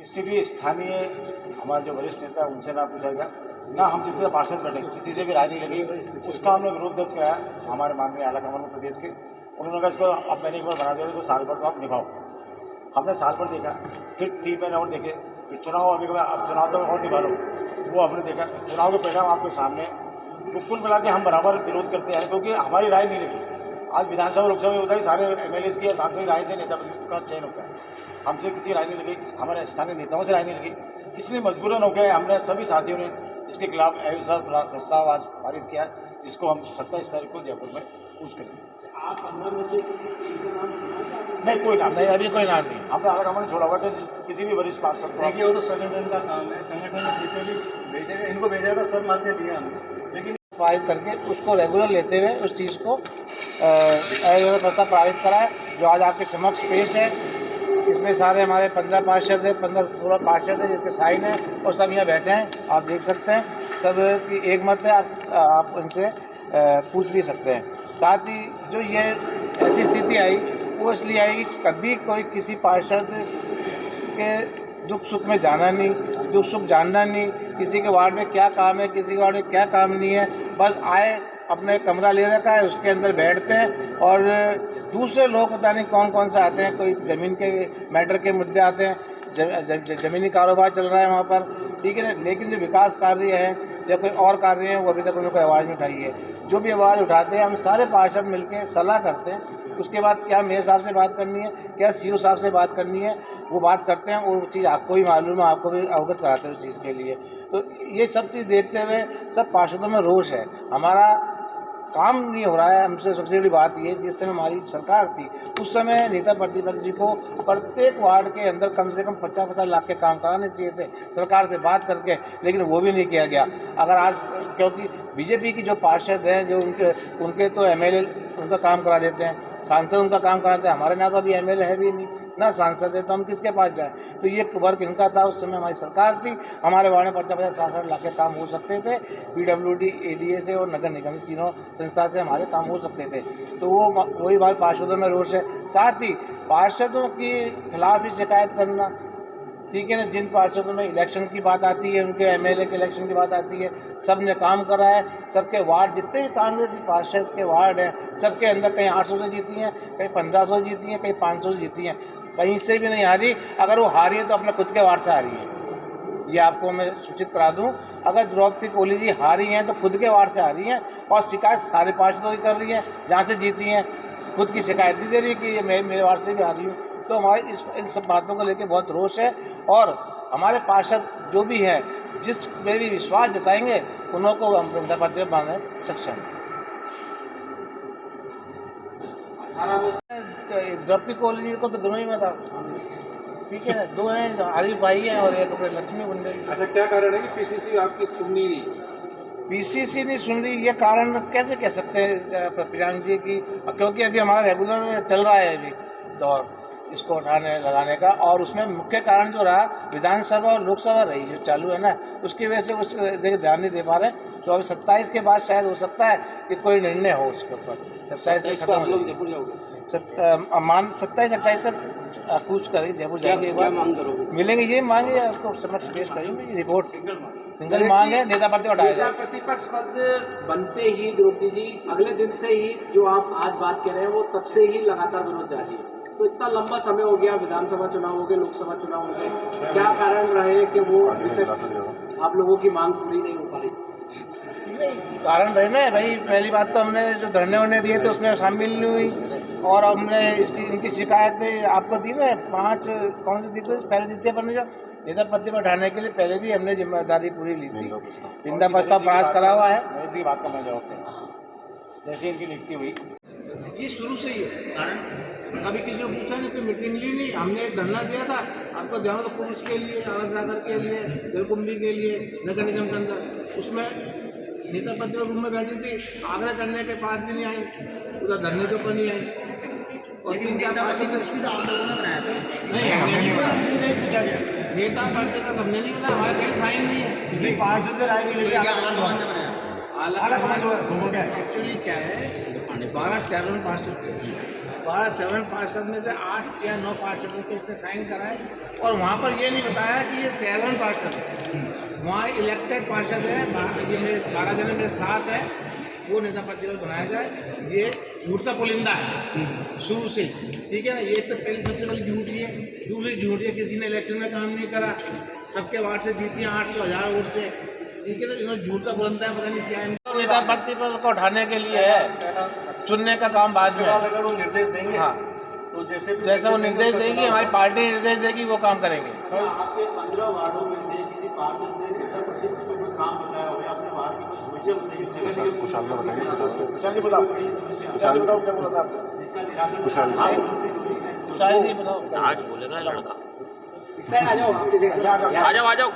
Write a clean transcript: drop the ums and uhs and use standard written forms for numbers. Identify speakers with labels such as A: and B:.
A: किसी भी स्थानीय हमारे जो वरिष्ठ नेता उनसे ना पूछा गया, ना हम जितने पार्षद बैठे किसी से भी राय नहीं लगी। उसका हमने विरोध दर्ज कराया हमारे माननीय आलाकमान प्रदेश के। उन्होंने कहा इसको अब मैंने एक बार बना दिया तो साल भर तो आप निभाओ। हमने साल भर देखा, फिर 3 महीने और देखे, फिर चुनाव अभी अब चुनाव तो और निभा लो, वो हमने देखा। चुनाव के परिणाम आपके सामने। तो कुल मिला के हम बराबर विरोध करते हैं क्योंकि हमारी राय नहीं लगी। आज विधानसभा लोकसभा में होता है सारे एमएलए की सांसद राय से नेता का चयन होता है, हमसे किसी राय नहीं लगी, हमारे स्थानीय नेताओं से राय नहीं लगी। इसलिए मजबूरन हो गया हमने सभी साथियों ने इसके खिलाफ अविश्वास प्रस्ताव आज पारित किया, जिसको हम 27 तारीख को जयपुर में पूछ करेंगे।
B: आप 15 में से किसी एक का नाम सुना?
A: नहीं, कोई नाम
C: नहीं, अभी कोई नाम नहीं।
A: हमने आलाकमान छोड़ा हुआ किसी भी वरिष्ठ पार्षद को।
D: देखिए वो तो संगठन का काम है, संगठन ने जिसे भी भेजेगा, इनको भेजा था सर मार के दिया हमने, लेकिन
C: पारित करके उसको रेगुलर लेते हुए उस चीज़ को अविश्वास प्रस्ताव पारित करा है, जो आज आपके समक्ष पेश है। इसमें सारे हमारे 15 पार्षद है, 15-16 पार्षद है जिसके साइन है और सब यहाँ बैठे हैं, आप देख सकते हैं। सब की एक मत है, आप उनसे पूछ भी सकते हैं। साथ ही जो ये ऐसी स्थिति आई वो इसलिए आई कि कभी कोई किसी पार्षद के दुख सुख में जाना नहीं, दुख सुख जानना नहीं, किसी के वार्ड में क्या काम है, किसी के वार्ड में क्या काम नहीं है, बस आए अपने कमरा ले रखा है उसके अंदर बैठते हैं और दूसरे लोग पता नहीं कौन कौन से आते हैं, कोई ज़मीन के मैटर के मुद्दे आते हैं, ज़मीनी कारोबार चल रहा है वहाँ पर, ठीक है ना। लेकिन जो विकास कार्य है या कोई और कार्य है वो अभी तक उन्होंने कोई आवाज़ नहीं उठाई है। जो भी आवाज़ उठाते हैं हम सारे पार्षद मिलकर सलाह करते हैं, उसके बाद क्या मेयर साहब से बात करनी है, क्या सीओ साहब से बात करनी है, वो बात करते हैं। वो चीज़ आपको भी मालूम है, आपको भी अवगत कराते हैं उस चीज़ के लिए। तो ये सब चीज़ देखते हुए सब पार्षदों में रोष है। हमारा काम नहीं हो रहा है, हमसे सबसे बड़ी बात ये, जिस समय हमारी सरकार थी उस समय नेता प्रतिपक्ष जी को प्रत्येक वार्ड के अंदर कम से कम 50-50 लाख के काम कराने चाहिए थे सरकार से बात करके, लेकिन वो भी नहीं किया गया। अगर आज क्योंकि बीजेपी की जो पार्षद हैं जो उनके तो एमएलए उनका काम करा देते हैं, सांसद उनका काम कराते हैं, हमारे ना तो अभी एमएलए है भी नहीं ना सांसद है, तो हम किसके पास जाएं। तो ये वर्क इनका था, उस समय हमारी सरकार थी, हमारे वार्ड में 50-50-60 लाख के काम हो सकते थे। पीडब्ल्यूडी, एडीए से और नगर निगम तीनों संस्था से हमारे काम हो सकते थे। तो वही हमारे पार्षदों में रोष है। साथ ही पार्षदों के खिलाफ ही शिकायत करना, ठीक है ना। जिन पार्षदों में इलेक्शन की बात आती है, उनके एमएलए के इलेक्शन की बात आती है, सब ने काम करा है, सबके वार्ड जितने भी कांग्रेस पार्षद के वार्ड हैं सबके अंदर कहीं 800 से जीती हैं, कहीं 1500 जीती हैं, कहीं 500 से जीती हैं, कहीं से भी नहीं हारी। अगर वो हारी है तो अपने खुद के वार्ड से हारी है, ये आपको मैं सूचित करा दूं। अगर द्रौपदी कोहली जी हारी हैं तो खुद के वार्ड से हारी हैं और शिकायत सारे पार्षदों की कर रही हैं, जहाँ से जीती हैं खुद की शिकायत नहीं दे रही कि ये मेरे वार्ड से भी हारी हूँ। तो हमारे इन सब बातों को लेकर बहुत रोष है और हमारे पार्षद जो भी है जिस पे भी विश्वास जताएंगे उन्हों को हम जनता पार्टी में बनाने सक्षम हैं। द्रौपदी कोहली जी को तो दोनों ही में था, ठीक है ना। 2 हैं, आरिफ भाई हैं और एक अपने लक्ष्मी बुंदेली।
D: अच्छा क्या कारण है कि पीसीसी आपकी सुन नहीं रही?
C: पीसीसी नहीं सुन रही, ये कारण कैसे कह सकते हैं प्रियांक जी की, क्योंकि अभी हमारा रेगुलर चल रहा है अभी दौर इसको उठाने लगाने का, और उसमें मुख्य कारण जो रहा विधानसभा और लोकसभा रही जो चालू है ना, उसकी वजह से उस ध्यान नहीं दे पा रहे। तो अभी 27 के बाद शायद हो सकता है कि कोई निर्णय हो उसके ऊपर। 27
D: आप लोग जयपुर जाओगे?
C: 27-28 तक कूच करेंगे जयपुर जाएंगे। एक बार
D: मांग करोगे?
C: मिलेंगे, ये मांगे आपको समक्ष पेश करेंगे। रिपोर्ट सिंगल मांग है, नेता प्रतिपक्ष
B: नेता प्रतिपक्ष पद बनते ही द्रौपदी जी अगले दिन से ही जो आप आज बात कर रहे हैं वो तब से ही लगातार विरोध जारी है। तो इतना लंबा समय हो गया, विधानसभा चुनाव हो गए, लोकसभा चुनाव हो गए, क्या कारण रहे कि वो अभी तक आप लोगों की मांग पूरी नहीं हो पा रही?
C: नहीं, कारण रहे ना भाई। पहली बात तो हमने जो धरने वरने दिए थे उसमें शामिल नहीं हुई, और हमने इनकी शिकायतें आपको दी ना 5 कौन सी दी थी पहले दी थी अपन ने, जो नेता पद पर उठाने के लिए पहले भी हमने जिम्मेदारी पूरी ली थी। निंदा प्रस्ताव पास करा हुआ है।
A: इसी बात का मैं जवाब दें, जैसे इनकी लिखती हुई
C: ये शुरू से ही है कारण। कभी किसी को पूछा नहीं, तो मीटिंग ली नहीं। हमने एक धरना दिया था, आपको ध्यान हो तो पुरुष के लिए, आवास सागर के लिए, जलकुंभी के लिए, नगर निगम के अंदर, उसमें नेता प्रतिपक्ष रूम में बैठी थी, आग्रह करने के बाद भी नहीं आई, उधर धरने के ऊपर नहीं आई। और नेता प्रतिपक्ष भी तो आप लोगों ने बनाया था? नहीं, नेता प्रतिपक्ष हमने नहीं बनाया, हमारे कहीं साइन नहीं है,
A: किसी पार्षद से राय नहीं लगी।
C: एक्चुअली क्या है 12/7 पार्षद थे 12/7 पार्षद में से 8 या 9 पार्षदों के इसने साइन कराए और वहाँ पर ये नहीं बताया कि ये 7 पार्षद है। वहाँ इलेक्टेड पार्षद है, ये मेरे 12 जने मेरे साथ है, वो नेता प्रतिपक्ष बनाया जाए। ये झूठ का पुलिंदा है शुरू से, ठीक है ना। ये तो पहली सबसे पहली झूठी है। दूसरी झूठी है, किसी ने इलेक्शन में काम नहीं करा, सबके वार्ड से जीती 800,000 वोट से, ठीक है ना। इन्होंने झूठ का बुलंदा है, पता नहीं क्या है। नेता प्रतिपक्ष को उठाने के लिए है, चुनने का काम बाद में।
D: अगर वो निर्देश देंगे
C: हाँ,
D: तो
C: जैसा वो निर्देश देगी, हमारी पार्टी निर्देश देगी, वो काम करेंगे।
B: आपके 15 वार्डों में से किसी पार्षद ने नेता प्रतिपक्ष को कोई काम बताया हो या अपने वार्ड की कोई समस्या बताई हो?
A: कुशाल जी बताओ, कुशाल जी बताओ क्या बोला था आपने?
B: जिसका निराकरण
A: कुशाल जी
C: शायद ही बताओ।
B: इस साइड आ जाओ, आपकी जगह
A: आ जाओ।
B: आ जाओ।